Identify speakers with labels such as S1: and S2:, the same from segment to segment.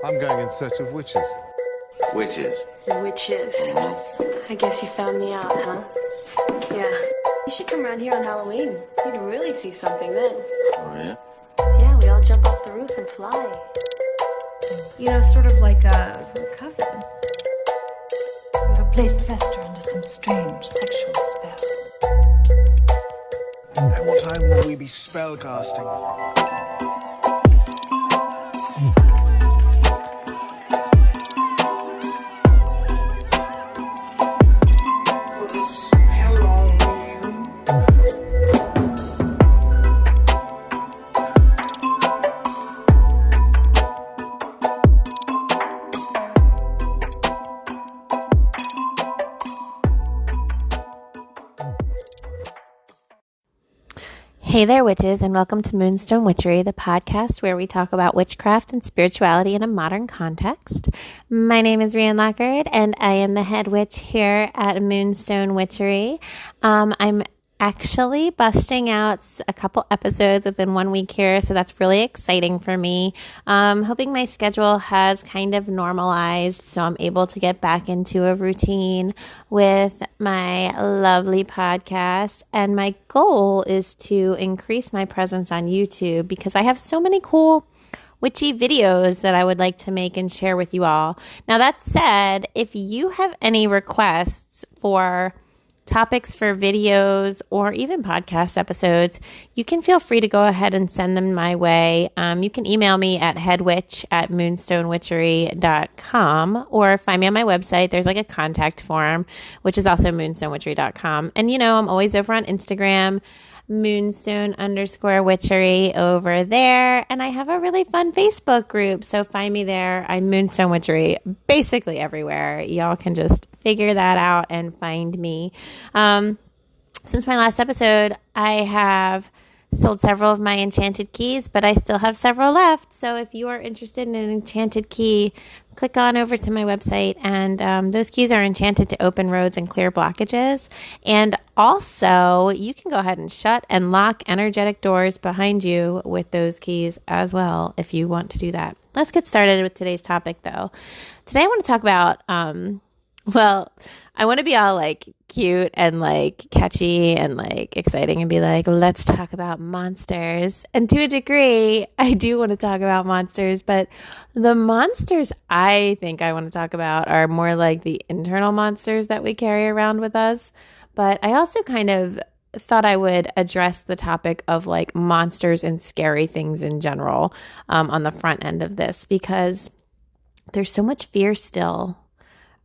S1: I'm going in search of witches.
S2: Witches.
S3: Witches. I guess you found me out, huh? Yeah. You should come around here on Halloween. You'd really see something then.
S2: Oh, yeah?
S3: Yeah, we all jump off the roof and fly.
S4: You know, sort of like a coven.
S5: You have placed Vesta under some strange sexual spell.
S6: At what time will we be spellcasting?
S7: Hey there, witches, and welcome to Moonstone Witchery, the podcast where we talk about witchcraft and spirituality in a modern context. My name is Rhian Lockard, and I am the head witch here at Moonstone Witchery. I'm actually busting out a couple episodes within 1 week here, so that's really exciting for me. Hoping my schedule has kind of normalized, so I'm able to get back into a routine with my lovely podcast. And my goal is to increase my presence on YouTube because I have so many cool witchy videos that I would like to make and share with you all. Now, that said, if you have any requests for topics for videos or even podcast episodes, you can feel free to go ahead and send them my way. You can email me at headwitch@moonstonewitchery.com or find me on my website. There's like a contact form, which is also moonstonewitchery.com. And you know, I'm always over on Instagram, Moonstone_witchery over there. And I have a really fun Facebook group. So find me there. I'm Moonstone Witchery basically everywhere. Y'all can just figure that out and find me. Since my last episode, I have sold several of my enchanted keys, but I still have several left. So if you are interested in an enchanted key, click on over to my website, and those keys are enchanted to open roads and clear blockages. And also, you can go ahead and shut and lock energetic doors behind you with those keys as well if you want to do that. Let's get started with today's topic, though. Today I want to talk about I want to be all like cute and like catchy and like exciting and be like, let's talk about monsters. And to a degree, I do want to talk about monsters, but the monsters I think I want to talk about are more like the internal monsters that we carry around with us. But I also kind of thought I would address the topic of like monsters and scary things in general on the front end of this, because there's so much fear still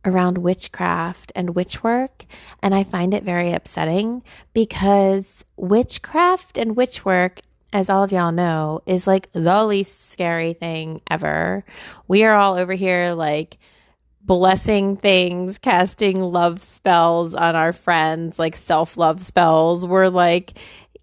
S7: around witchcraft and witch work, and I find it very upsetting because witchcraft and witch work, as all of y'all know, is like the least scary thing ever. We are all over here like blessing things, casting love spells on our friends, like self-love spells. We're like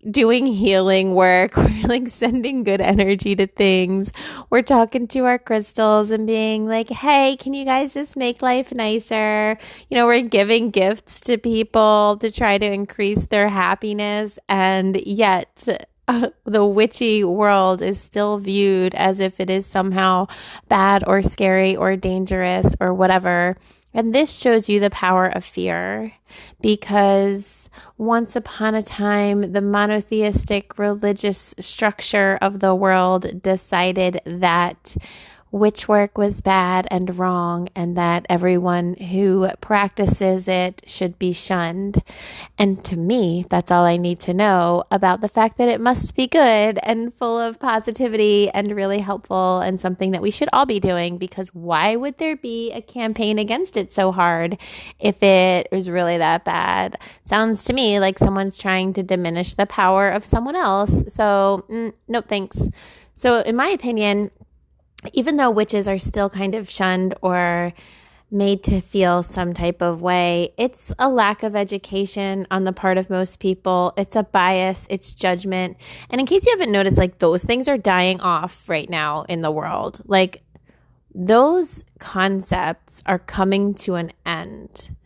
S7: doing healing work. We're like sending good energy to things. We're talking to our crystals and being like, hey, can you guys just make life nicer? You know, we're giving gifts to people to try to increase their happiness. And yet the witchy world is still viewed as if it is somehow bad or scary or dangerous or whatever. And this shows you the power of fear, because once upon a time, the monotheistic religious structure of the world decided that witch work was bad and wrong, and that everyone who practices it should be shunned. And to me, that's all I need to know about the fact that it must be good and full of positivity and really helpful and something that we should all be doing, because why would there be a campaign against it so hard if it is really that bad? Sounds to me like someone's trying to diminish the power of someone else. So, no thanks. So in my opinion, even though witches are still kind of shunned or made to feel some type of way, it's a lack of education on the part of most people. It's a bias, it's judgment. And in case you haven't noticed, like those things are dying off right now in the world. Like those concepts are coming to an end.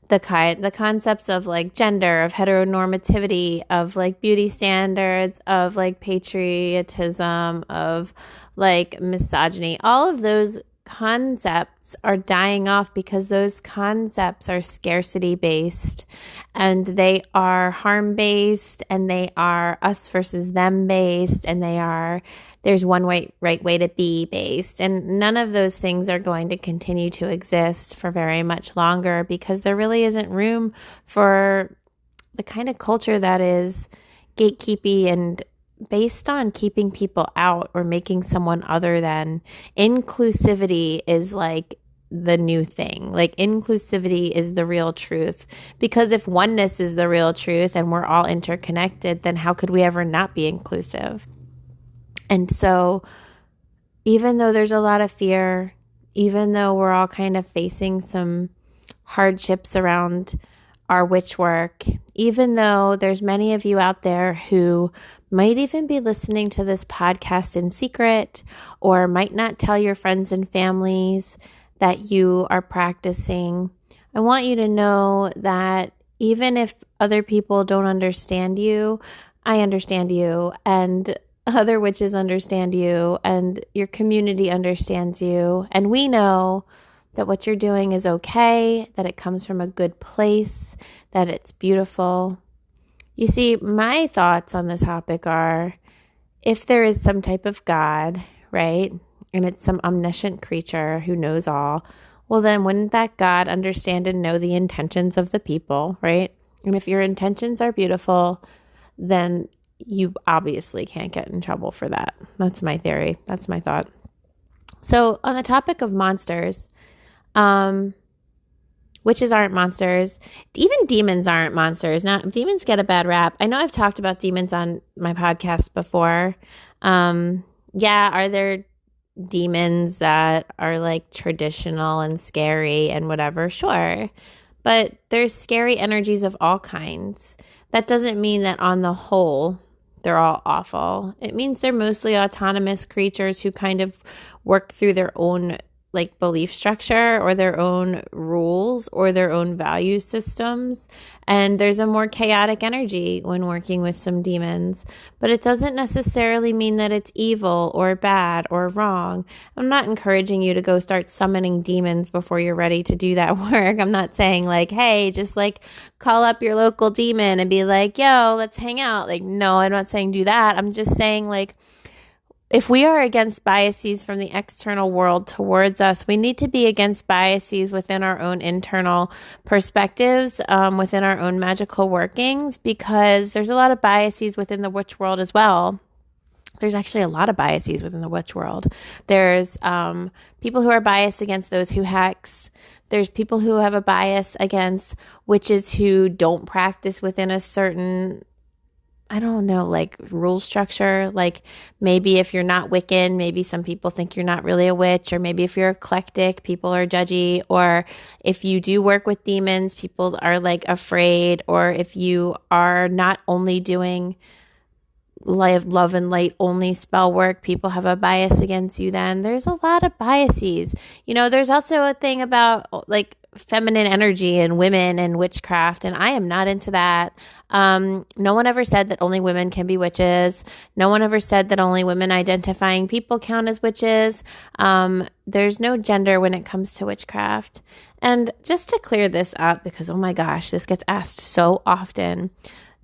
S7: The concepts of like gender, of heteronormativity, of like beauty standards, of like patriotism, of like misogyny, all of those concepts are dying off because those concepts are scarcity based and they are harm based and they are us versus them based and they are there's one right way to be based. And none of those things are going to continue to exist for very much longer because there really isn't room for the kind of culture that is gatekeepy and based on keeping people out or making someone other than. Inclusivity is like the new thing. Like inclusivity is the real truth. Because if oneness is the real truth and we're all interconnected, then how could we ever not be inclusive? And so even though there's a lot of fear, even though we're all kind of facing some hardships around our witch work, even though there's many of you out there who might even be listening to this podcast in secret or might not tell your friends and families that you are practicing, I want you to know that even if other people don't understand you, I understand you, and other witches understand you, and your community understands you, and we know that what you're doing is okay, that it comes from a good place, that it's beautiful. You see, my thoughts on the topic are, if there is some type of God, right, and it's some omniscient creature who knows all, well then wouldn't that God understand and know the intentions of the people, right? And if your intentions are beautiful, then you obviously can't get in trouble for that. That's my theory. That's my thought. So on the topic of monsters, witches aren't monsters. Even demons aren't monsters. Now, demons get a bad rap. I know I've talked about demons on my podcast before. Are there demons that are like traditional and scary and whatever? Sure. But there's scary energies of all kinds. That doesn't mean that on the whole, they're all awful. It means they're mostly autonomous creatures who kind of work through their own like belief structure or their own rules or their own value systems. And there's a more chaotic energy when working with some demons, but it doesn't necessarily mean that it's evil or bad or wrong. I'm not encouraging you to go start summoning demons before you're ready to do that work. I'm not saying like, hey, just like call up your local demon and be like, yo, let's hang out. Like, no, I'm not saying do that. I'm just saying like, if we are against biases from the external world towards us, we need to be against biases within our own internal perspectives, within our own magical workings, because there's a lot of biases within the witch world as well. There's actually a lot of biases within the witch world. There's people who are biased against those who hex. There's people who have a bias against witches who don't practice within a certain like rule structure. Like maybe if you're not Wiccan, maybe some people think you're not really a witch, or maybe if you're eclectic, people are judgy, or if you do work with demons, people are like afraid, or if you are not only doing love and light only spell work, people have a bias against you. Then there's a lot of biases. There's also a thing about like feminine energy and women and witchcraft, and I am not into that. No one ever said that only women can be witches. No one ever said that only women identifying people count as witches. There's no gender when it comes to witchcraft. And just to clear this up, because oh my gosh, this gets asked so often,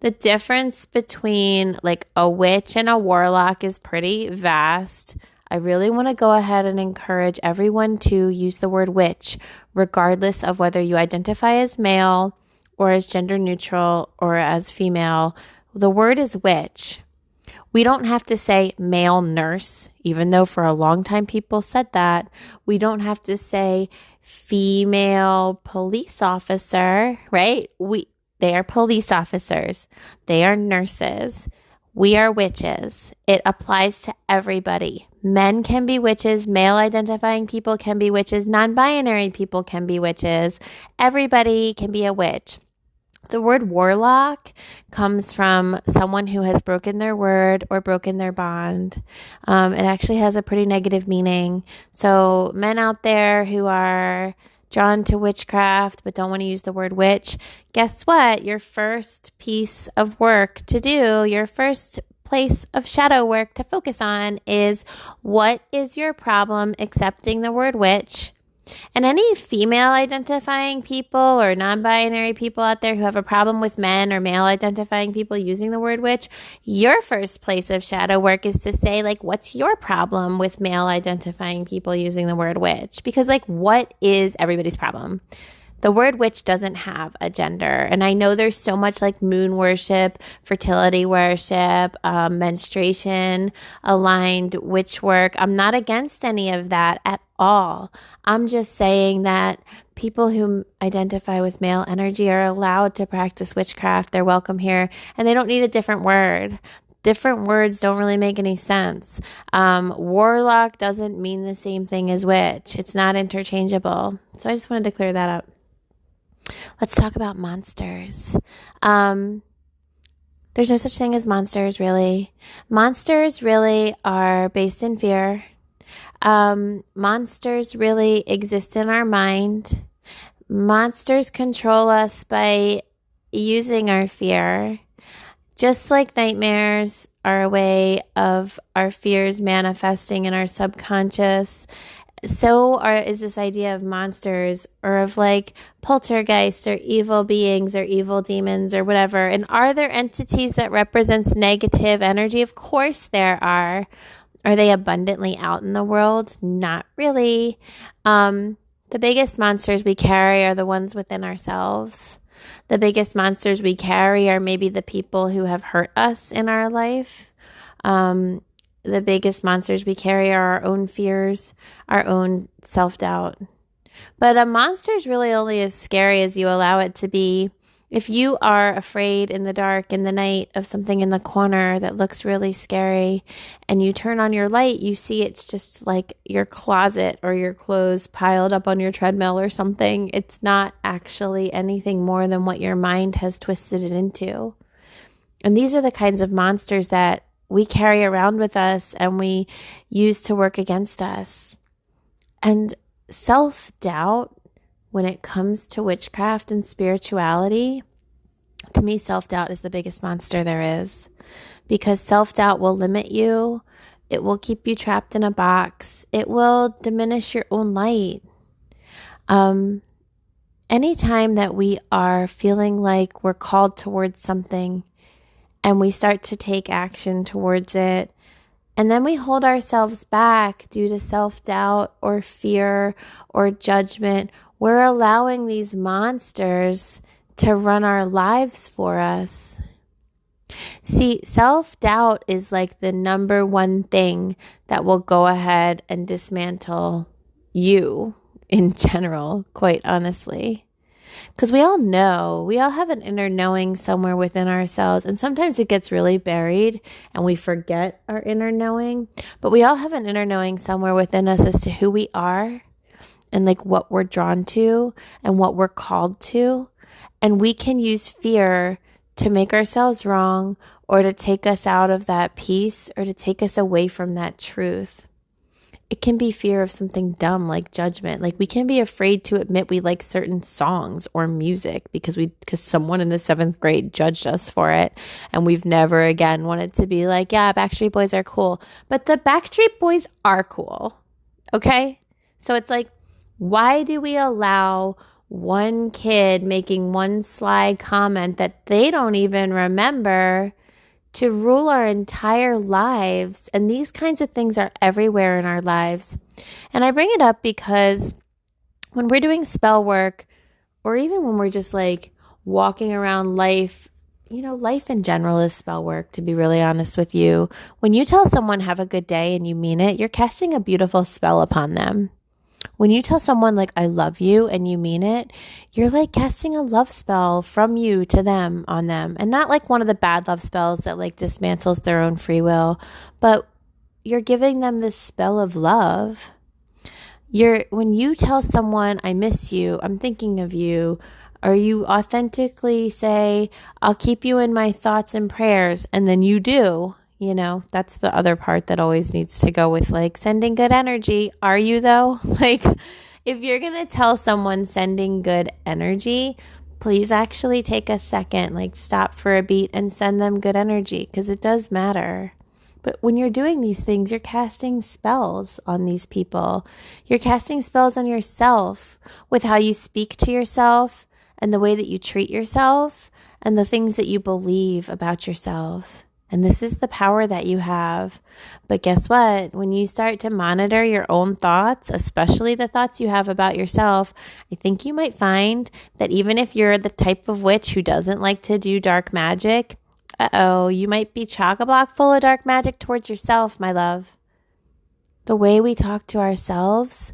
S7: the difference between like a witch and a warlock is pretty vast. I really want to go ahead and encourage everyone to use the word witch, regardless of whether you identify as male or as gender neutral or as female. The word is witch. We don't have to say male nurse, even though for a long time people said that. We don't have to say female police officer, right? They are police officers. They are nurses. We are witches. It applies to everybody. Men can be witches. Male identifying people can be witches. Non-binary people can be witches. Everybody can be a witch. The word warlock comes from someone who has broken their word or broken their bond. It actually has a pretty negative meaning. So men out there who are drawn to witchcraft but don't want to use the word witch, guess what? Your first piece of work to do, your first place of shadow work to focus on is, what is your problem accepting the word witch? And any female identifying people or non-binary people out there who have a problem with men or male identifying people using the word witch, your first place of shadow work is to say, like, what's your problem with male identifying people using the word witch? Because, like, what is everybody's problem? The word witch doesn't have a gender. And I know there's so much like moon worship, fertility worship, menstruation aligned witch work. I'm not against any of that at all. I'm just saying that people who identify with male energy are allowed to practice witchcraft. They're welcome here, and they don't need a different word. Different words don't really make any sense. Warlock doesn't mean the same thing as witch. It's not interchangeable. So I just wanted to clear that up. Let's talk about monsters. There's no such thing as monsters, really. Monsters really are based in fear. Monsters really exist in our mind. Monsters control us by using our fear. Just like nightmares are a way of our fears manifesting in our subconscious, so is this idea of monsters, or of like poltergeists or evil beings or evil demons or whatever. And are there entities that represents negative energy? Of course there are. Are they abundantly out in the world? Not really. The biggest monsters we carry are the ones within ourselves. The biggest monsters we carry are maybe the people who have hurt us in our life. The biggest monsters we carry are our own fears, our own self-doubt. But a monster is really only as scary as you allow it to be. If you are afraid in the dark, in the night, of something in the corner that looks really scary, and you turn on your light, you see it's just like your closet or your clothes piled up on your treadmill or something. It's not actually anything more than what your mind has twisted it into. And these are the kinds of monsters that we carry around with us and we use to work against us. And self-doubt, when it comes to witchcraft and spirituality, to me, self-doubt is the biggest monster there is. Because self-doubt will limit you. It will keep you trapped in a box. It will diminish your own light. Anytime that we are feeling like we're called towards something, and we start to take action towards it, and then we hold ourselves back due to self-doubt or fear or judgment, we're allowing these monsters to run our lives for us. See, self-doubt is like the number one thing that will go ahead and dismantle you in general, quite honestly. Because we all know, we all have an inner knowing somewhere within ourselves. And sometimes it gets really buried and we forget our inner knowing. But we all have an inner knowing somewhere within us as to who we are and like what we're drawn to and what we're called to. And we can use fear to make ourselves wrong, or to take us out of that peace, or to take us away from that truth. It can be fear of something dumb like judgment. Like we can be afraid to admit we like certain songs or music because someone in the 7th grade judged us for it. And we've never again wanted to be like, yeah, Backstreet Boys are cool. But the Backstreet Boys are cool. Okay? So it's like, why do we allow one kid making one sly comment that they don't even remember to rule our entire lives? And these kinds of things are everywhere in our lives. And I bring it up because when we're doing spell work, or even when we're just like walking around life, you know, life in general is spell work, to be really honest with you. When you tell someone have a good day and you mean it, you're casting a beautiful spell upon them. When you tell someone like, I love you, and you mean it, you're like casting a love spell from you to them on them. And not like one of the bad love spells that like dismantles their own free will, but you're giving them this spell of love. When you tell someone, I miss you, I'm thinking of you, or you authentically say, I'll keep you in my thoughts and prayers, and then you do. You know, that's the other part that always needs to go with like sending good energy. Are you though? Like if you're going to tell someone sending good energy, please actually take a second, like stop for a beat and send them good energy, because it does matter. But when you're doing these things, you're casting spells on these people. You're casting spells on yourself with how you speak to yourself and the way that you treat yourself and the things that you believe about yourself. And this is the power that you have. But guess what? When you start to monitor your own thoughts, especially the thoughts you have about yourself, I think you might find that even if you're the type of witch who doesn't like to do dark magic, you might be chock-a-block full of dark magic towards yourself, my love. The way we talk to ourselves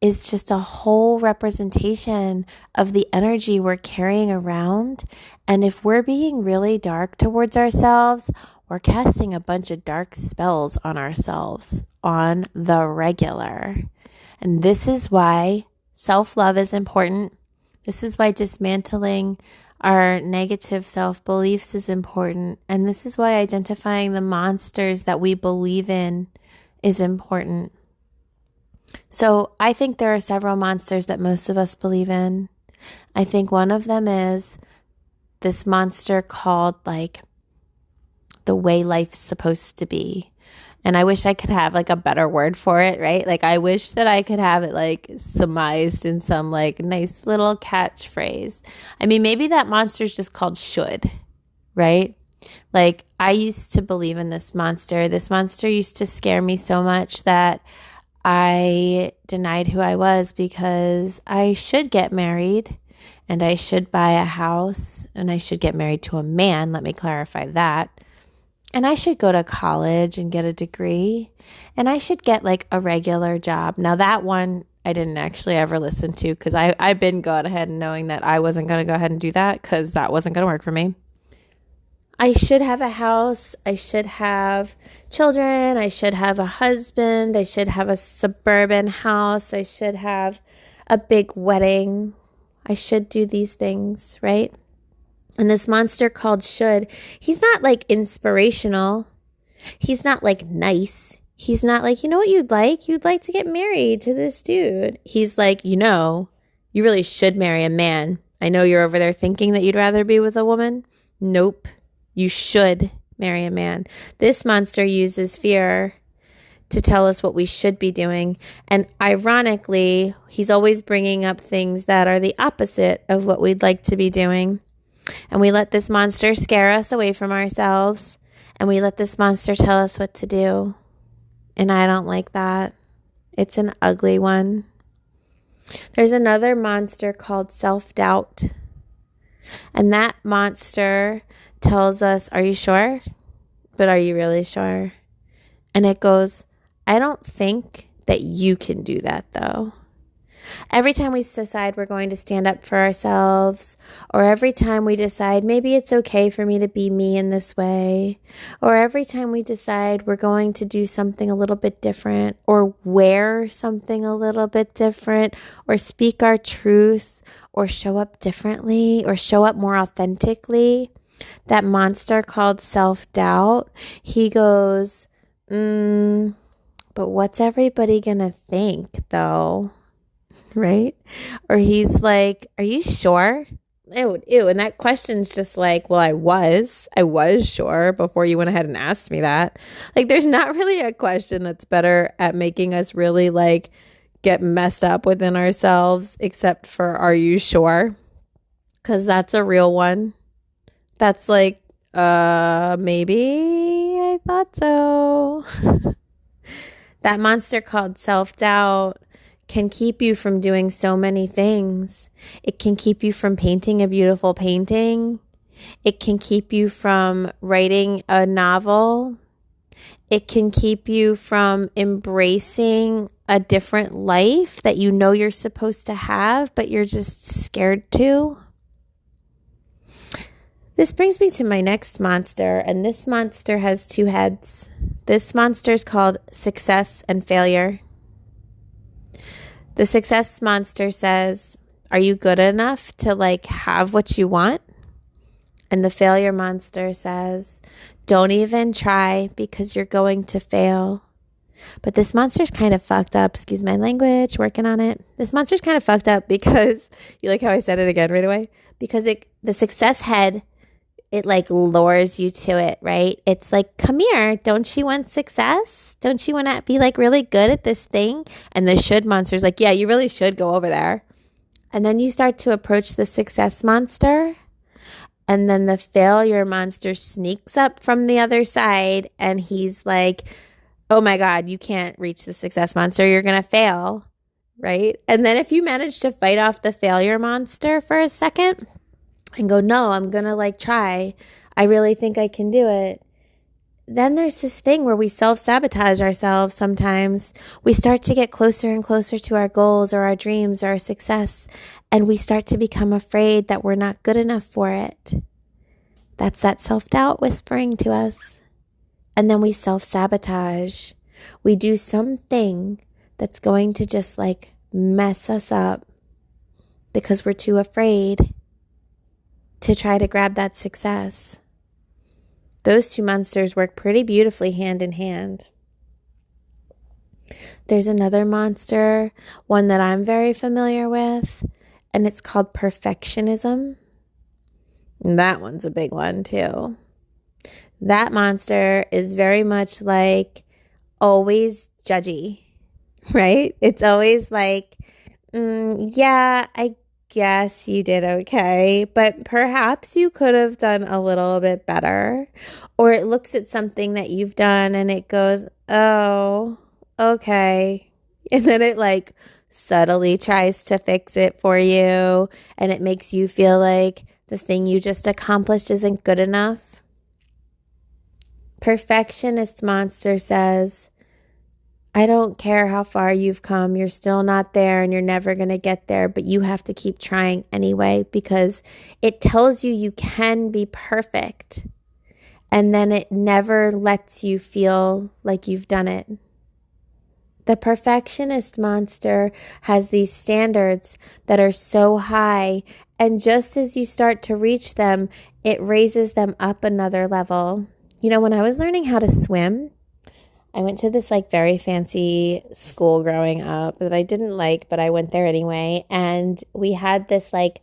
S7: is just a whole representation of the energy we're carrying around. And if we're being really dark towards ourselves, we're casting a bunch of dark spells on ourselves on the regular. And this is why self-love is important. This is why dismantling our negative self-beliefs is important. And this is why identifying the monsters that we believe in is important. So I think there are several monsters that most of us believe in. I think one of them is this monster called like the way life's supposed to be. And I wish I could have like a better word for it, right? Like I wish that I could have it like surmised in some like nice little catchphrase. I mean, maybe that monster is just called should, right? Like I used to believe in this monster. This monster used to scare me so much that I denied who I was, because I should get married and I should buy a house and I should get married to a man. Let me clarify that. And I should go to college and get a degree, and I should get like a regular job. Now that one I didn't actually ever listen to, because I've been going ahead and knowing that I wasn't going to go ahead and do that, because that wasn't going to work for me. I should have a house. I should have children. I should have a husband. I should have a suburban house. I should have a big wedding. I should do these things, right? And this monster called should, he's not like inspirational. He's not like nice. He's not like, you know what you'd like? You'd like to get married to this dude. He's like, you really should marry a man. I know you're over there thinking that you'd rather be with a woman. Nope. You should marry a man. This monster uses fear to tell us what we should be doing. And ironically, he's always bringing up things that are the opposite of what we'd like to be doing. And we let this monster scare us away from ourselves. And we let this monster tell us what to do. And I don't like that. It's an ugly one. There's another monster called self-doubt. And that monster tells us, are you sure? But are you really sure? And it goes, I don't think that you can do that though. Every time we decide we're going to stand up for ourselves, or every time we decide maybe it's okay for me to be me in this way, or every time we decide we're going to do something a little bit different, or wear something a little bit different, or speak our truth, or show up differently, or show up more authentically, that monster called self-doubt, he goes, but what's everybody gonna think though? Right? Or he's like, are you sure? Ew. And that question's just like, well, I was sure before you went ahead and asked me that. Like, there's not really a question that's better at making us really like get messed up within ourselves, except for, are you sure? Because that's a real one. That's like, maybe I thought so. That monster called self-doubt can keep you from doing so many things. It can keep you from painting a beautiful painting. It can keep you from writing a novel. It can keep you from embracing a different life that you know you're supposed to have, but you're just scared to. This brings me to my next monster, and this monster has two heads. This monster is called success and failure. The success monster says, are you good enough to like have what you want? And the failure monster says, don't even try because you're going to fail. But this monster's kind of fucked up. Excuse my language, working on it. This monster's kind of fucked up because, you like how I said it again right away? Because the success head, it like lures you to it, right? It's like, come here. Don't you want success? Don't you want to be like really good at this thing? And the should monster's like, yeah, you really should go over there. And then you start to approach the success monster. And then the failure monster sneaks up from the other side. And he's like, oh my God, you can't reach the success monster. You're going to fail, right? And then if you manage to fight off the failure monster for a second and go, no, I'm going to like try. I really think I can do it. Then there's this thing where we self-sabotage ourselves sometimes. We start to get closer and closer to our goals or our dreams or our success, and we start to become afraid that we're not good enough for it. That's that self-doubt whispering to us. And then we self-sabotage. We do something that's going to just like mess us up because we're too afraid to try to grab that success. Those two monsters work pretty beautifully hand in hand. There's another monster, one that I'm very familiar with, and it's called perfectionism. And that one's a big one too. That monster is very much like always judgy, right? It's always like, yeah, I guess you did okay, but perhaps you could have done a little bit better. Or it looks at something that you've done and it goes, oh, okay. And then it like subtly tries to fix it for you, and it makes you feel like the thing you just accomplished isn't good enough. Perfectionist monster says, I don't care how far you've come, you're still not there and you're never going to get there, but you have to keep trying anyway because it tells you you can be perfect, and then it never lets you feel like you've done it. The perfectionist monster has these standards that are so high, and just as you start to reach them, it raises them up another level. You know, when I was learning how to swim, I went to this like very fancy school growing up that I didn't like, but I went there anyway. And we had this like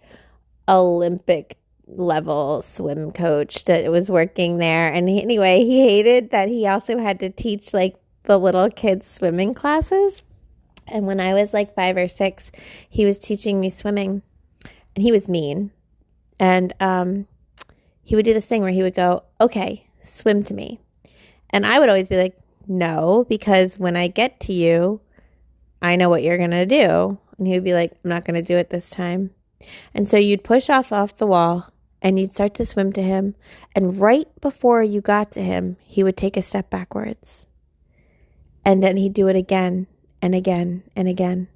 S7: Olympic level swim coach that was working there. And he hated that he also had to teach like the little kids swimming classes. And when I was like 5 or 6, he was teaching me swimming, and he was mean. And he would do this thing where he would go, okay, swim to me. And I would always be like, no, because when I get to you, I know what you're going to do. And he would be like, I'm not going to do it this time. And so you'd push off the wall and you'd start to swim to him. And right before you got to him, he would take a step backwards. And then he'd do it again and again and again.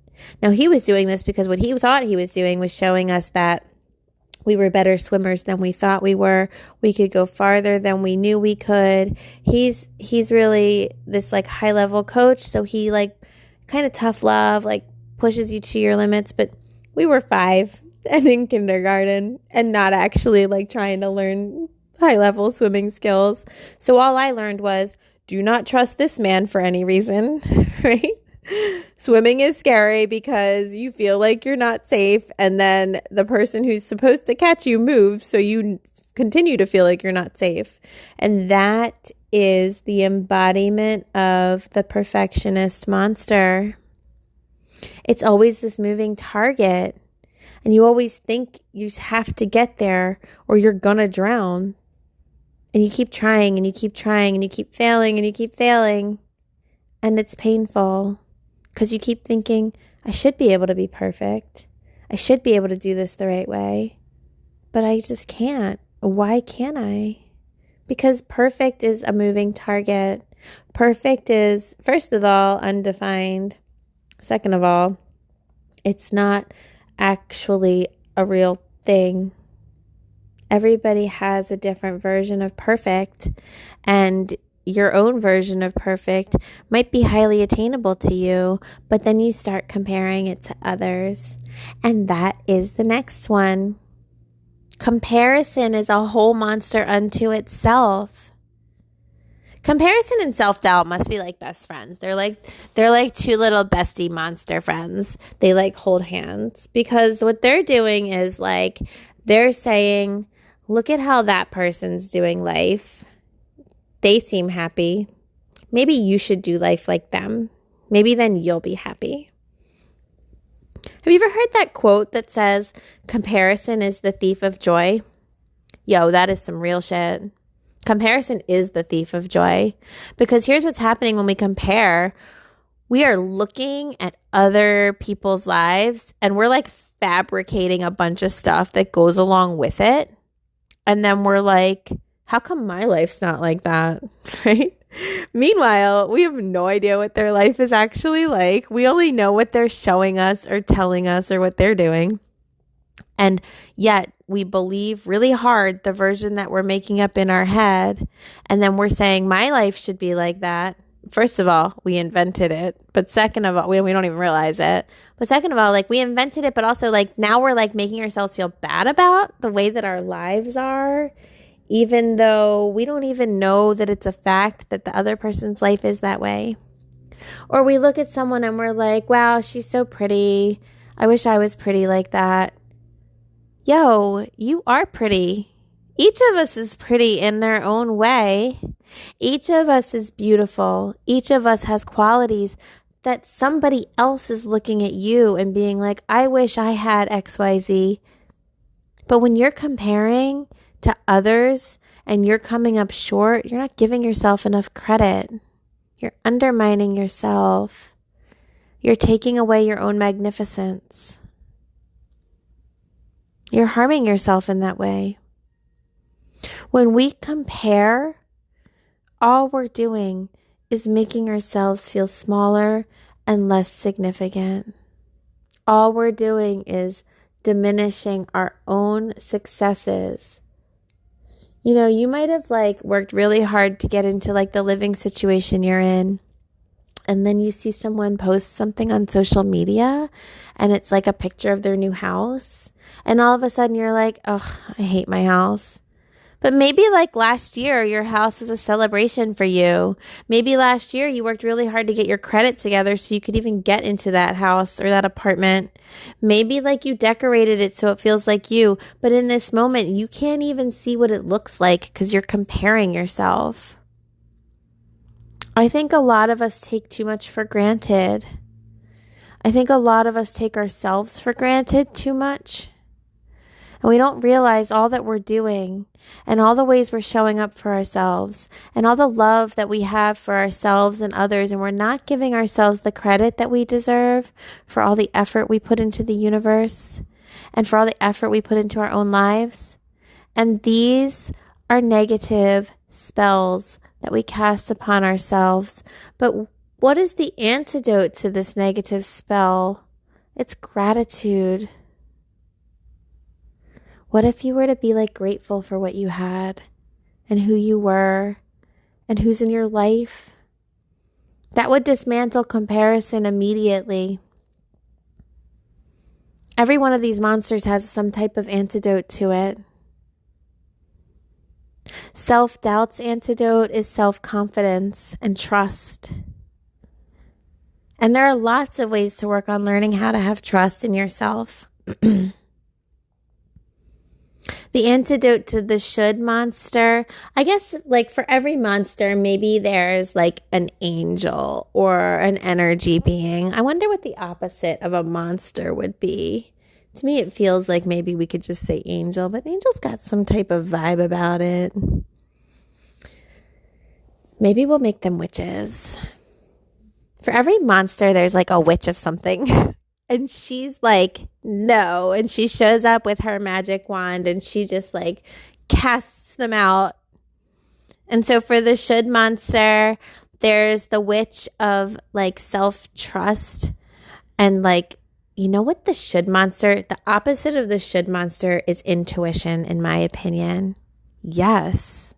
S7: Now he was doing this because what he thought he was doing was showing us that we were better swimmers than we thought we were. We could go farther than we knew we could. He's really this like high level coach. So he like kind of tough love, like pushes you to your limits. But we were 5 and in kindergarten and not actually like trying to learn high level swimming skills. So all I learned was do not trust this man for any reason, right? Swimming is scary because you feel like you're not safe, and then the person who's supposed to catch you moves, so you continue to feel like you're not safe. And that is the embodiment of the perfectionist monster. It's always this moving target, and you always think you have to get there or you're gonna drown. And you keep trying and you keep trying and you keep failing and you keep failing, and it's painful. Because you keep thinking, I should be able to be perfect. I should be able to do this the right way. But I just can't. Why can't I? Because perfect is a moving target. Perfect is, first of all, undefined. Second of all, it's not actually a real thing. Everybody has a different version of perfect, and your own version of perfect might be highly attainable to you, but then you start comparing it to others. And that is the next one. Comparison is a whole monster unto itself. Comparison and self-doubt must be like best friends. They're like two little bestie monster friends. They like hold hands because what they're doing is like they're saying, look at how that person's doing life. They seem happy. Maybe you should do life like them. Maybe then you'll be happy. Have you ever heard that quote that says, comparison is the thief of joy? Yo, that is some real shit. Comparison is the thief of joy. Because here's what's happening when we compare. We are looking at other people's lives and we're like fabricating a bunch of stuff that goes along with it. And then we're like, how come my life's not like that? Right? Meanwhile, we have no idea what their life is actually like. We only know what they're showing us or telling us or what they're doing. And yet we believe really hard the version that we're making up in our head. And then we're saying my life should be like that. First of all, we invented it. But second of all, we don't even realize it. But second of all, like we invented it, but also like now we're like making ourselves feel bad about the way that our lives are, even though we don't even know that it's a fact that the other person's life is that way. Or we look at someone and we're like, wow, she's so pretty. I wish I was pretty like that. Yo, you are pretty. Each of us is pretty in their own way. Each of us is beautiful. Each of us has qualities that somebody else is looking at you and being like, I wish I had XYZ. But when you're comparing to others and you're coming up short, you're not giving yourself enough credit. You're undermining yourself. You're taking away your own magnificence. You're harming yourself in that way. When we compare, all we're doing is making ourselves feel smaller and less significant. All we're doing is diminishing our own successes. You know, you might have like worked really hard to get into like the living situation you're in. And then you see someone post something on social media and it's like a picture of their new house. And all of a sudden you're like, oh, I hate my house. But maybe like last year, your house was a celebration for you. Maybe last year you worked really hard to get your credit together so you could even get into that house or that apartment. Maybe like you decorated it so it feels like you. But in this moment, you can't even see what it looks like because you're comparing yourself. I think a lot of us take too much for granted. I think a lot of us take ourselves for granted too much. And we don't realize all that we're doing and all the ways we're showing up for ourselves and all the love that we have for ourselves and others. And we're not giving ourselves the credit that we deserve for all the effort we put into the universe and for all the effort we put into our own lives. And these are negative spells that we cast upon ourselves. But what is the antidote to this negative spell? It's gratitude. What if you were to be like grateful for what you had and who you were and who's in your life? That would dismantle comparison immediately. Every one of these monsters has some type of antidote to it. Self-doubt's antidote is self-confidence and trust. And there are lots of ways to work on learning how to have trust in yourself. The antidote to the should monster, I guess like for every monster, maybe there's like an angel or an energy being. I wonder what the opposite of a monster would be. To me, it feels like maybe we could just say angel, but angel's got some type of vibe about it. Maybe we'll make them witches. For every monster, there's like a witch of something. And she's like, no. And she shows up with her magic wand and she just like casts them out. And so for the should monster, there's the witch of like self-trust. And like, you know what the should monster, the opposite of the should monster is intuition, in my opinion. Yes.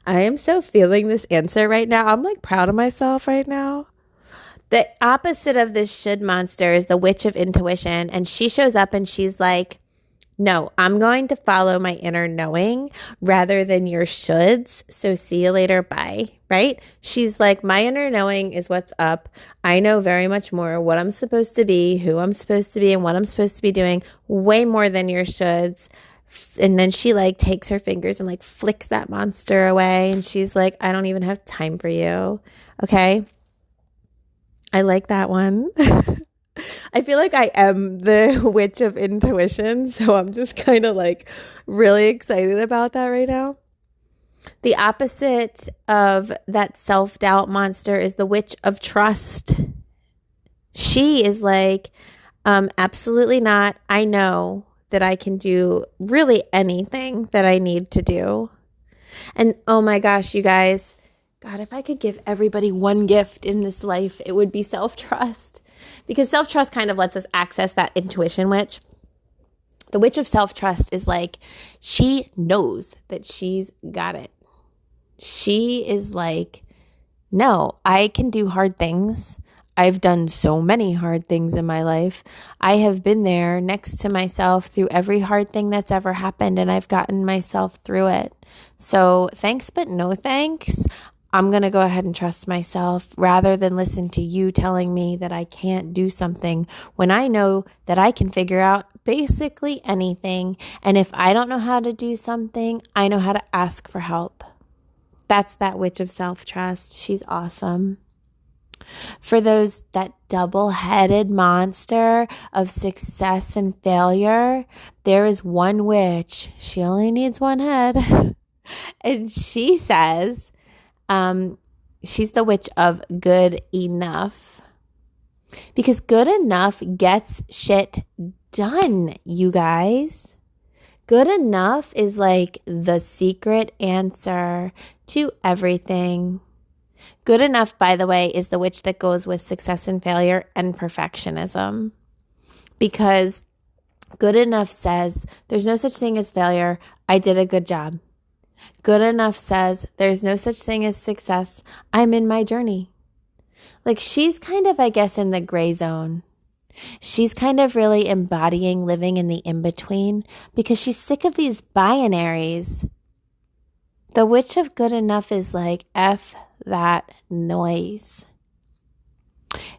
S7: I am so feeling this answer right now. I'm like proud of myself right now. The opposite of this should monster is the witch of intuition. And she shows up and she's like, No, I'm going to follow my inner knowing rather than your shoulds. So see you later. Bye. Right? She's like, my inner knowing is what's up. I know very much more what I'm supposed to be, who I'm supposed to be, and what I'm supposed to be doing, way more than your shoulds. And then she like takes her fingers and like flicks that monster away. And she's like, I don't even have time for you. Okay. I like that one. I feel like I am the witch of intuition, so I'm just kind of like really excited about that right now. The opposite of that self-doubt monster is the witch of trust. She is like, absolutely not. I know that I can do really anything that I need to do. And oh my gosh, you guys, God, if I could give everybody one gift in this life, it would be self-trust. Because self-trust kind of lets us access that intuition witch. The witch of self-trust is like, she knows that she's got it. She is like, no, I can do hard things. I've done so many hard things in my life. I have been there next to myself through every hard thing that's ever happened, and I've gotten myself through it. So thanks, but no thanks. I'm going to go ahead and trust myself rather than listen to you telling me that I can't do something when I know that I can figure out basically anything. And if I don't know how to do something, I know how to ask for help. That's that witch of self-trust. She's awesome. For those, that double-headed monster of success and failure, there is one witch. She only needs one head. And she says, she's the witch of good enough. Because good enough gets shit done, you guys. Good enough is like the secret answer to everything. Good enough, by the way, is the witch that goes with success and failure and perfectionism. Because good enough says there's no such thing as failure. I did a good job. Good enough says there's no such thing as success. I'm in my journey. Like, she's kind of, I guess, in the gray zone. She's kind of really embodying living in the in-between because she's sick of these binaries. The witch of good enough is like, F that noise.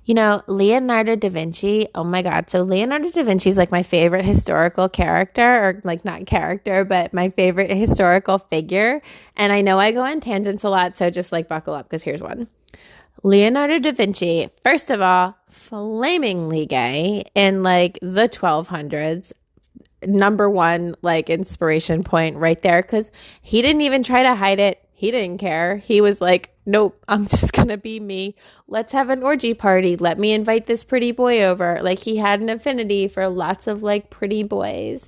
S7: You know, Leonardo da Vinci, oh my God. So Leonardo da Vinci is like my favorite historical character, or like not character, but my favorite historical figure. And I know I go on tangents a lot, so just like buckle up because here's one. Leonardo da Vinci, first of all, flamingly gay in like the 1200s. Number one, like inspiration point right there, because he didn't even try to hide it. He didn't care. He was like, nope, I'm just going to be me. Let's have an orgy party. Let me invite this pretty boy over. Like, he had an affinity for lots of like pretty boys.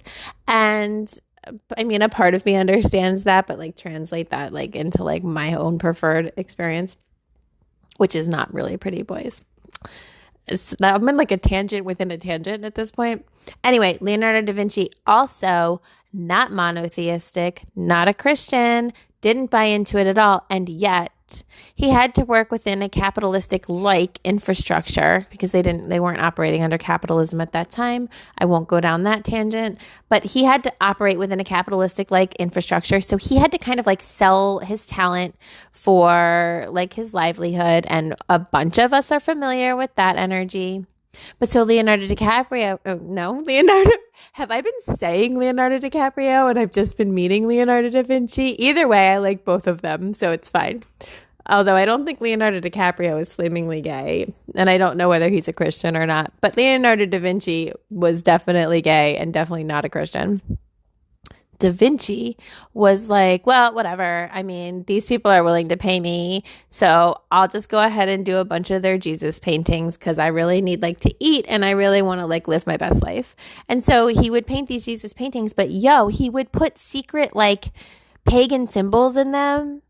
S7: And I mean, a part of me understands that, but like translate that like into like my own preferred experience, which is not really pretty boys. I'm in like a tangent within a tangent at this point. Anyway, Leonardo da Vinci, also not monotheistic, not a Christian, didn't buy into it at all. And yet he had to work within a capitalistic like infrastructure because they weren't operating under capitalism at that time. I won't go down that tangent, but he had to operate within a capitalistic like infrastructure. So he had to kind of like sell his talent for like his livelihood. And a bunch of us are familiar with that energy. But so Leonardo DiCaprio, have I been saying Leonardo DiCaprio and I've just been meeting Leonardo da Vinci? Either way, I like both of them, so it's fine. Although I don't think Leonardo DiCaprio is flamingly gay, and I don't know whether he's a Christian or not. But Leonardo da Vinci was definitely gay and definitely not a Christian. Da Vinci was like, well, whatever. I mean, these people are willing to pay me, so I'll just go ahead and do a bunch of their Jesus paintings because I really need like to eat and I really want to like live my best life. And so he would paint these Jesus paintings, but he would put secret like pagan symbols in them.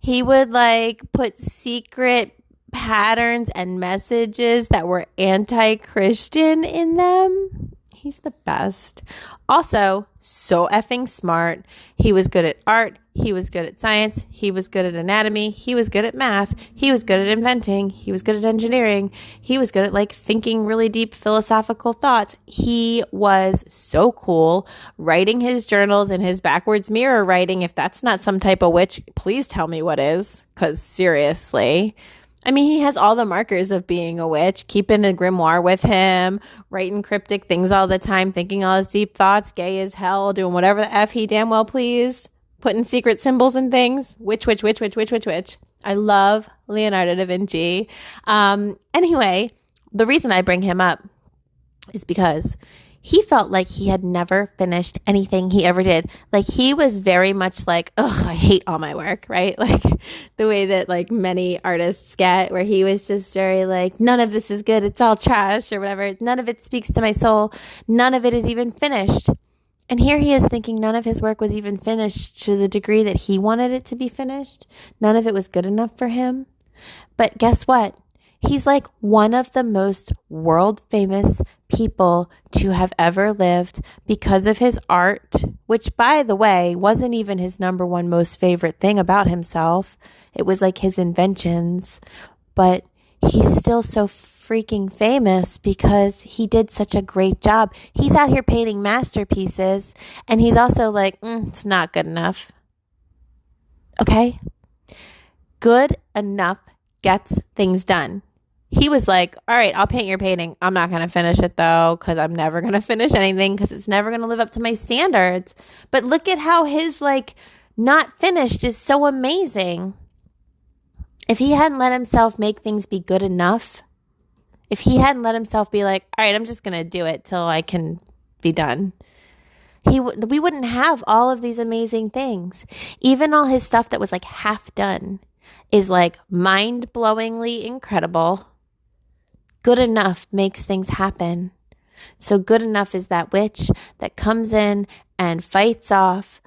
S7: He would like put secret patterns and messages that were anti-Christian in them. He's the best. Also, so effing smart. He was good at art. He was good at science. He was good at anatomy. He was good at math. He was good at inventing. He was good at engineering. He was good at like thinking really deep philosophical thoughts. He was so cool writing his journals and his backwards mirror writing. If that's not some type of witch, please tell me what is, because seriously. I mean, he has all the markers of being a witch, keeping a grimoire with him, writing cryptic things all the time, thinking all his deep thoughts, gay as hell, doing whatever the F he damn well pleased, putting secret symbols and things. Witch. I love Leonardo da Vinci. Anyway, the reason I bring him up is because he felt like he had never finished anything he ever did. Like he was very much like, ugh, I hate all my work, right? Like the way that like many artists get, where he was just very like, none of this is good. It's all trash or whatever. None of it speaks to my soul. None of it is even finished. And here he is thinking none of his work was even finished to the degree that he wanted it to be finished. None of it was good enough for him. But guess what? He's like one of the most world famous people to have ever lived because of his art, which, by the way, wasn't even his number one most favorite thing about himself. It was like his inventions. But he's still so freaking famous because he did such a great job. He's out here painting masterpieces, and he's also like, it's not good enough. Okay? Good enough gets things done. He was like, all right, I'll paint your painting. I'm not going to finish it though, because I'm never going to finish anything because it's never going to live up to my standards. But look at how his like not finished is so amazing. If he hadn't let himself make things be good enough, if he hadn't let himself be like, all right, I'm just going to do it till I can be done, we wouldn't have all of these amazing things. Even all his stuff that was like half done is like mind-blowingly incredible. Good enough makes things happen. So good enough is that witch that comes in and fights off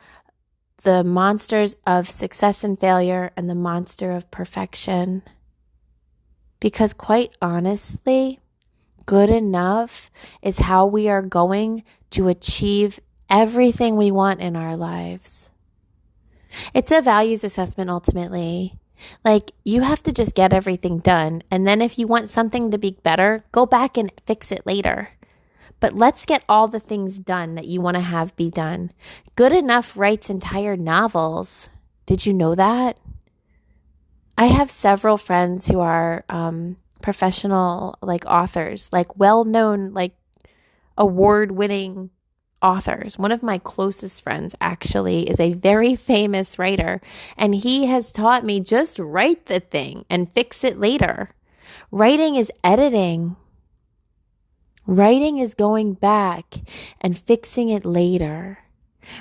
S7: the monsters of success and failure and the monster of perfection. Because quite honestly, good enough is how we are going to achieve everything we want in our lives. It's a values assessment ultimately. Like, you have to just get everything done. And then if you want something to be better, go back and fix it later. But let's get all the things done that you want to have be done. Good enough writes entire novels. Did you know that? I have several friends who are professional like authors, like well-known, like award-winning authors. One of my closest friends actually is a very famous writer, and he has taught me just write the thing and fix it later. Writing is editing. Writing is going back and fixing it later.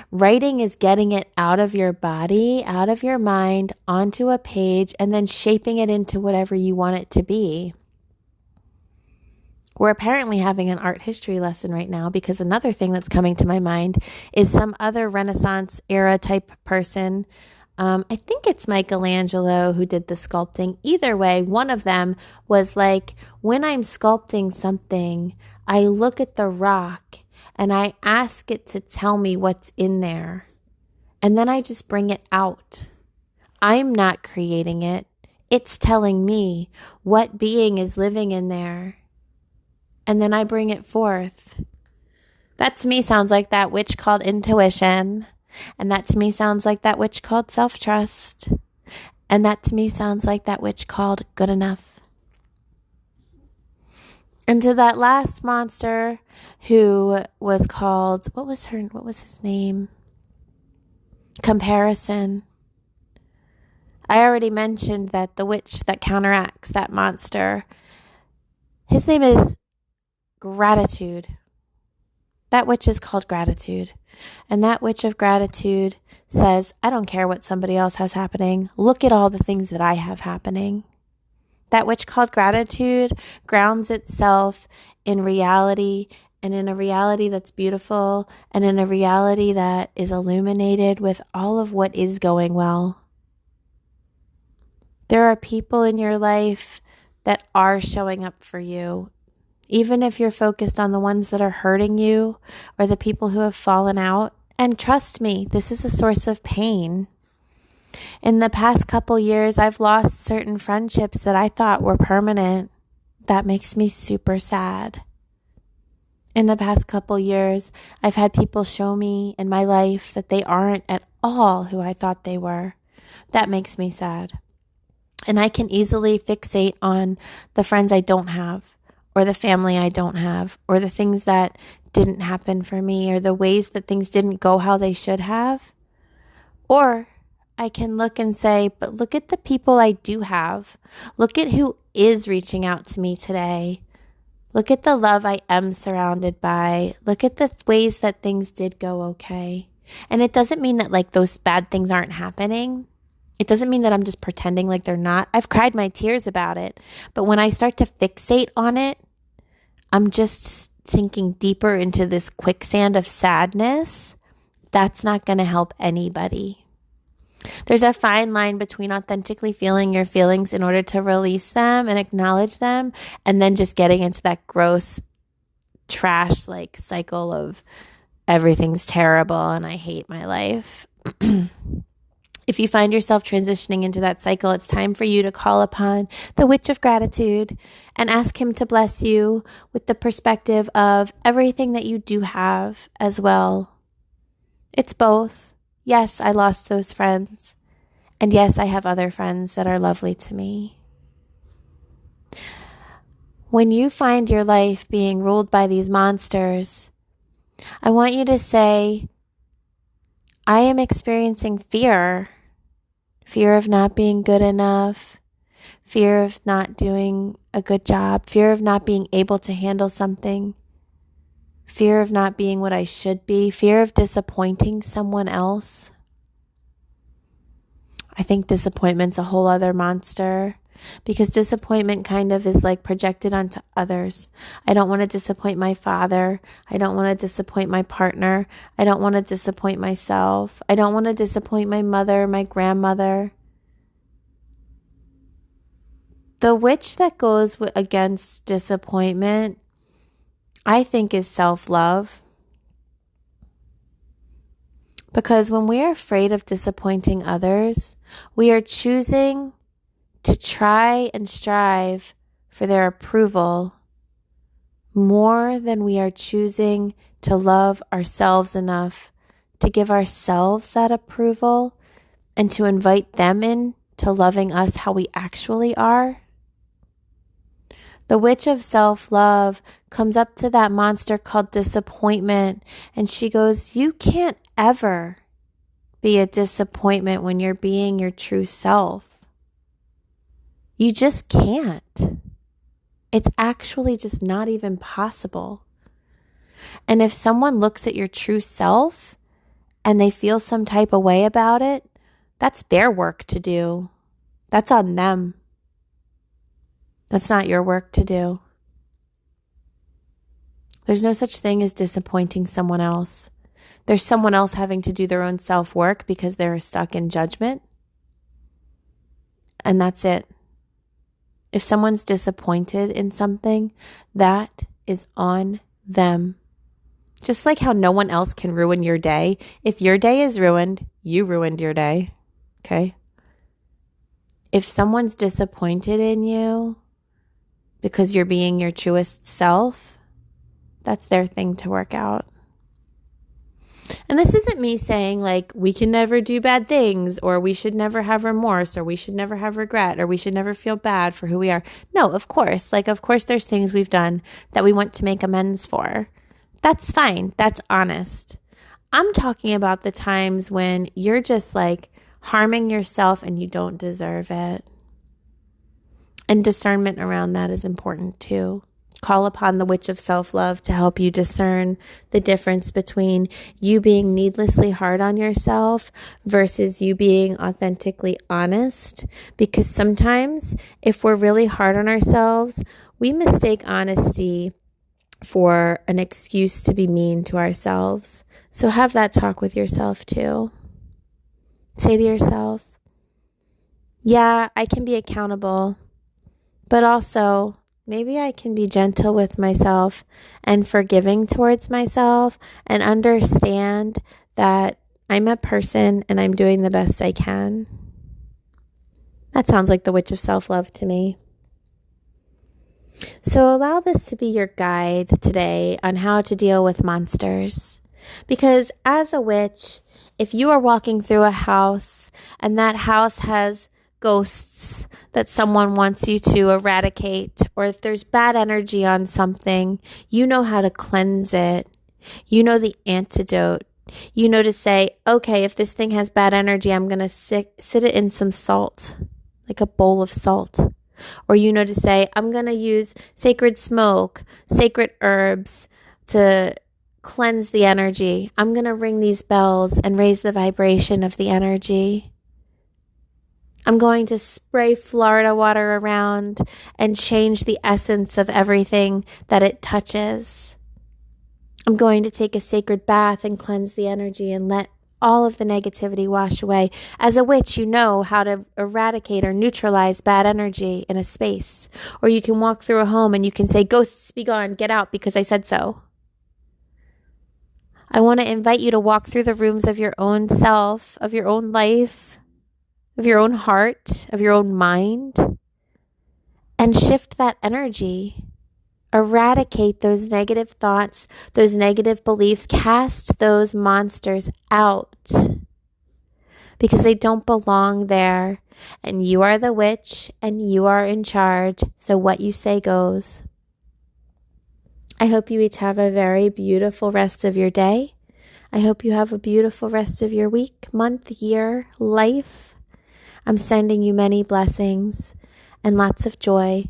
S7: Writing is getting it out of your body, out of your mind, onto a page, and then shaping it into whatever you want it to be. We're apparently having an art history lesson right now because another thing that's coming to my mind is some other Renaissance era type person. I think it's Michelangelo who did the sculpting. Either way, one of them was like, when I'm sculpting something, I look at the rock and I ask it to tell me what's in there. And then I just bring it out. I'm not creating it. It's telling me what being is living in there. And then I bring it forth. That to me sounds like that witch called intuition. And that to me sounds like that witch called self-trust. And that to me sounds like that witch called good enough. And to that last monster who was called, what was his name? Comparison. I already mentioned that the witch that counteracts that monster, his name is Gratitude. That witch is called Gratitude. And that witch of gratitude says, I don't care what somebody else has happening. Look at all the things that I have happening. That witch called Gratitude grounds itself in reality, and in a reality that's beautiful, and in a reality that is illuminated with all of what is going well. There are people in your life that are showing up for you. even if you're focused on the ones that are hurting you or the people who have fallen out. And trust me, this is a source of pain. In the past couple years, I've lost certain friendships that I thought were permanent. That makes me super sad. In the past couple years, I've had people show me in my life that they aren't at all who I thought they were. That makes me sad. And I can easily fixate on the friends I don't have, or the family I don't have, or the things that didn't happen for me, or the ways that things didn't go how they should have. Or I can look and say, but look at the people I do have. Look at who is reaching out to me today. Look at the love I am surrounded by. Look at the ways that things did go okay. And it doesn't mean that like those bad things aren't happening. It doesn't mean that I'm just pretending like they're not. I've cried my tears about it. But when I start to fixate on it, I'm just sinking deeper into this quicksand of sadness. That's not going to help anybody. There's a fine line between authentically feeling your feelings in order to release them and acknowledge them, and then just getting into that gross trash like cycle of everything's terrible and I hate my life. If you find yourself transitioning into that cycle, it's time for you to call upon the Witch of Gratitude and ask him to bless you with the perspective of everything that you do have as well. It's both. Yes, I lost those friends. And yes, I have other friends that are lovely to me. When you find your life being ruled by these monsters, I want you to say, I am experiencing fear. Fear of not being good enough. Fear of not doing a good job. Fear of not being able to handle something. Fear of not being what I should be. Fear of disappointing someone else. I think disappointment's a whole other monster, because disappointment kind of is like projected onto others. I don't want to disappoint my father. I don't want to disappoint my partner. I don't want to disappoint myself. I don't want to disappoint my mother, my grandmother. The witch that goes against disappointment, I think, is self-love. Because when we are afraid of disappointing others, we are choosing to try and strive for their approval more than we are choosing to love ourselves enough to give ourselves that approval and to invite them in to loving us how we actually are. The witch of self-love comes up to that monster called disappointment, and she goes, you can't ever be a disappointment when you're being your true self. You just can't. It's actually just not even possible. And if someone looks at your true self and they feel some type of way about it, that's their work to do. That's on them. That's not your work to do. There's no such thing as disappointing someone else. There's someone else having to do their own self-work because they're stuck in judgment. And that's it. If someone's disappointed in something, that is on them. Just like how no one else can ruin your day. If your day is ruined, you ruined your day. Okay? If someone's disappointed in you because you're being your truest self, that's their thing to work out. And this isn't me saying like we can never do bad things, or we should never have remorse, or we should never have regret, or we should never feel bad for who we are. No, of course. Of course there's things we've done that we want to make amends for. That's fine. That's honest. I'm talking about the times when you're just harming yourself and you don't deserve it. And discernment around that is important too. Call upon the witch of self-love to help you discern the difference between you being needlessly hard on yourself versus you being authentically honest. Because sometimes if we're really hard on ourselves, we mistake honesty for an excuse to be mean to ourselves. So have that talk with yourself too. Say to yourself, yeah, I can be accountable, but also maybe I can be gentle with myself and forgiving towards myself and understand that I'm a person and I'm doing the best I can. That sounds like the Witch of Self-Love to me. So allow this to be your guide today on how to deal with monsters. Because as a witch, if you are walking through a house and that house has ghosts that someone wants you to eradicate, or if there's bad energy on something, you know how to cleanse it. You know the antidote. You know to say, okay, if this thing has bad energy, I'm going to sit it in some salt, like a bowl of salt. Or you know to say, I'm going to use sacred smoke, sacred herbs to cleanse the energy. I'm going to ring these bells and raise the vibration of the energy. I'm going to spray Florida water around and change the essence of everything that it touches. I'm going to take a sacred bath and cleanse the energy and let all of the negativity wash away. As a witch, you know how to eradicate or neutralize bad energy in a space. Or you can walk through a home and you can say, ghosts be gone, get out because I said so. I want to invite you to walk through the rooms of your own self, of your own life, of your own heart, of your own mind, and shift that energy. Eradicate those negative thoughts, those negative beliefs. Cast those monsters out because they don't belong there. And you are the witch and you are in charge. So what you say goes. I hope you each have a very beautiful rest of your day. I hope you have a beautiful rest of your week, month, year, life. I'm sending you many blessings and lots of joy.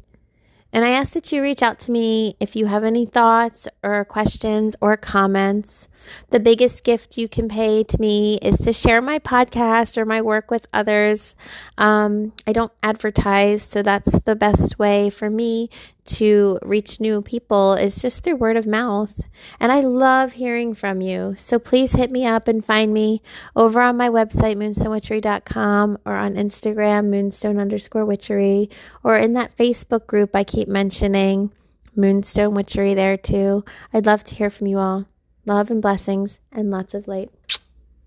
S7: And I ask that you reach out to me if you have any thoughts or questions or comments. The biggest gift you can pay to me is to share my podcast or my work with others. I don't advertise, so that's the best way for me to reach new people is just through word of mouth. And I love hearing from you. So please hit me up and find me over on my website, moonstonewitchery.com, or on Instagram, moonstone_witchery, or in that Facebook group I keep mentioning, Moonstone Witchery there too. I'd love to hear from you all. Love and blessings and lots of light.